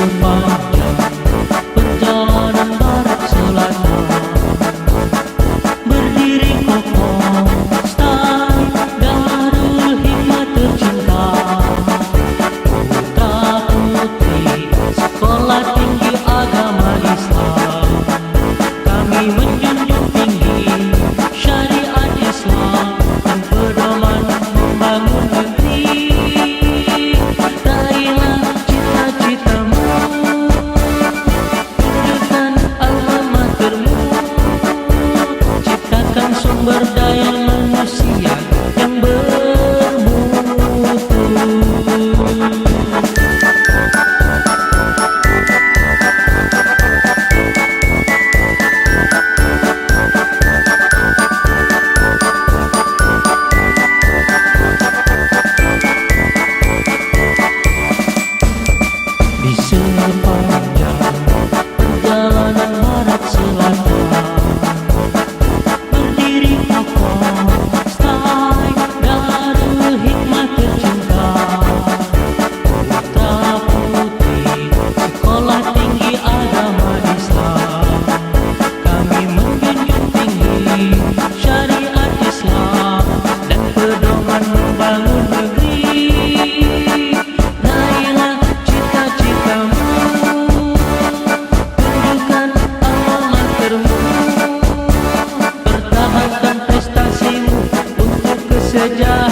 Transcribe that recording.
sepanjang perjalanan barat selatan, berdiri kokoh stay Darul Hikmah tercinta, putra putri sekolah tinggi agama Islam. Kami menjunjung tinggi syariat Islam dan pedoman membangun negeri. Raihlah cita-citamu, tunjukkan alma matermu, ciptakan sumber daya manusia yang bermutu. Di sepanjang perjalanan barat selatan, berdiri kokoh stay Darul Hikmah tercinta, putra putri sekolah tinggi agama Islam. Kami menjunjung tinggi syariat Islam dan pedoman membangun negeri. Raihlah cita-citamu, tunjukkan alma matermu, pertahankan prestasimu untuk kesejahteraan